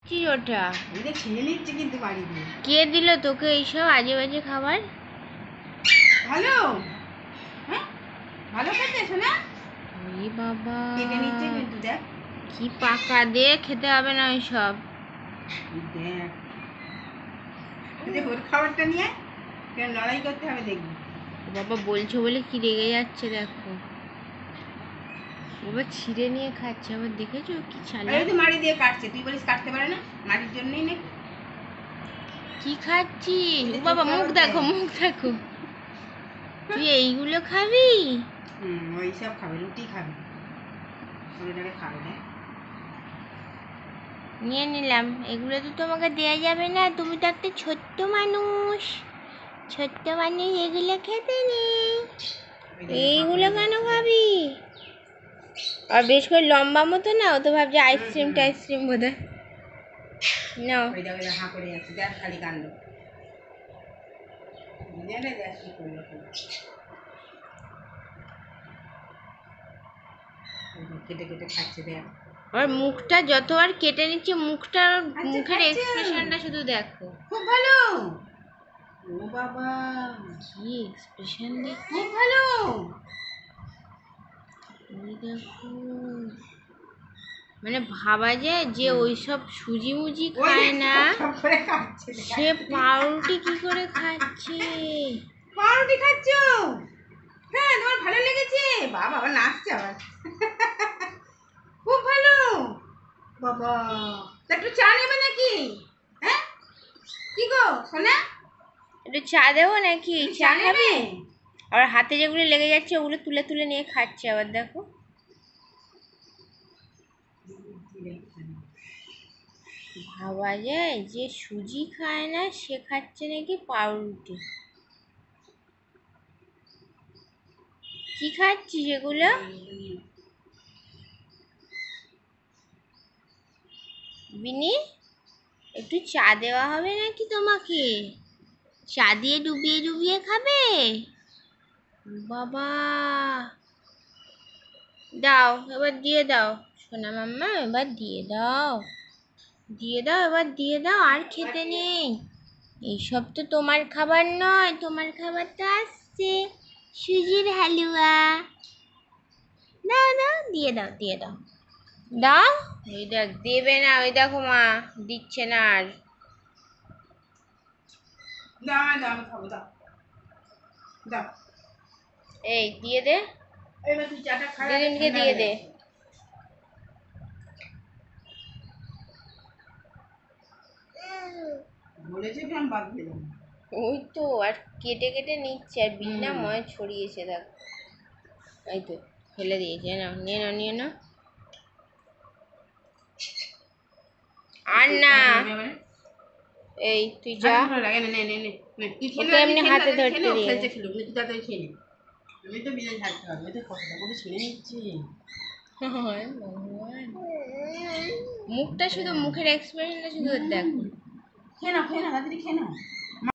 কি ওটা? এটা ছেড়ে নিচ্ছে কিন্তু বাড়ি দিয়ে। কে দিল তোকে এইসব আজে বাজে খাবার? ভালো, হ্যাঁ ভালো খেতে শোনা। ওরে বাবা, কেটে নিচ্ছে কিন্তু দেখ। কি পাকা, দে, খেতে হবে না ওইসব। দেখ দেখ ওর খাবারটা নিয়ে কেন লড়াই করতে হবে দেখবি। বাবা বলছো বলে কি রেগে যাচ্ছে দেখো। বাবা ছিঁড়ে নিয়ে খাচ্ছে, আবার দেখেছো কি আর চালাক। ওই তো মাড়ি দিয়ে কাটছে, তুই বলিস কাটতে পারে না, মাটির জন্যই নাকি। কি খাচ্ছিস? ওই যে বাবা চোখ মুখ কালো দেখো, দেখ। মুখ দেখো। তুই এইগুলো খাবি? ওই সব খাবে, রুটি খাবে, ওটাকে খাবে না। নিয়ে নিলাম। এগুলো তো তোমাকে দেয়া যাবে না, তুমি তো একটা ছোট্ট মানুষ। ছোট্ট মানুষ এগুলো খেতে নেই। এইগুলো কেন খাবি? আর বেশ করে লম্বা মতো না, ও তো ভাবছে আইসক্রিম টাইসক্রিম বোধ হয়। নাও। ওই দেখো হাঁ করে যাচ্ছে, দেখ খালি কাণ্ড। জানে দেখ কি করলো, কেটে কেটে খাচ্ছে দেখ। আর মুখটা যতবার কেটে নিচ্ছে, মুখটার মুখের খাচ্ছে। এক্সপ্রেশনটা শুধু দেখো। খুব ভালো। ও বাবা, কি এক্সপ্রেশন দেখ, খুব ভালো। ওই দেখো। মানে ভাবা যায় যে ওইসব সুজি মুজি খায় না, সব করে খাচ্ছে দেখ। সে পাউরুটি কি করে খাচ্ছে। পাউরুটি খাচ্ছ? হ্যাঁ তোমার ভালো লেগেছে? বাবা আবার নাচছে আবার। খুব ভালো। বাবা তা একটু চা নেবে নাকি? হ্যাঁ কি গো সোনা, একটু চা দেবো নাকি? চা নেবে? খাবি? আর হাতে যেগুলো লেগে যাচ্ছে ওগুলো তুলে তুলে নিয়ে খাচ্ছে আবার দেখো। ভাবা যায় যে সুজি খায় না, সে খাচ্ছে নাকি পাউরুটি। কি খাচ্ছিস এগুলো? বিনি, একটু চা দেওয়া হবে নাকি তোমাকে? চা দিয়ে ডুবিয়ে ডুবিয়ে খাবে? বাবা, দাও এবার দিয়ে দাও। সোনা মাম্মা এবার দিয়ে দাও, দিয়ে দাও, এবার দিয়ে দাও। আর খেতে নেই। এইসব তো তোমার খাবার নয়, তোমার খাবারটা আসছে সুজির হালুয়া। দাও দাও, দিয়ে দাও, দিয়ে দাও, দাও। এই দেখ দেবে না, ওই দেখো মা দিচ্ছে না আর। দাও দাও আমি খাবো, দাও দাও। এই দিয়ে দে, এবার তুই চাটা খা, দিদিনকে দিয়ে দে। বলেছে কি আমি বাদ দিয়ে দেবো। ওই তো আর কেটে কেটে নিচ্ছে, আর বিনা ময় ছড়িয়েছে দেখ। এই তো ফেলে দিয়েছে, নাও নিয়ে নাও, নিয়ে নাও। আর না, এই তুই যা। লাগে না, নে নে নে নে, তুই খেলে ওকে এমনি হাতে ধরতে খেলে দিয়ে খেলছে খেলো, তুই তাড়াতাড়ি খেয়ে নে। আমি তো বিনা ছাড়তে হবে, ওই তো কতটা করে ছেড়ে নিচ্ছি। ভগবান, মুখটা শুধু, মুখের এক্সপ্রেশনটা শুধু দেখো। খেয়ে নাও তাড়াতাড়ি খেয়ে নাও।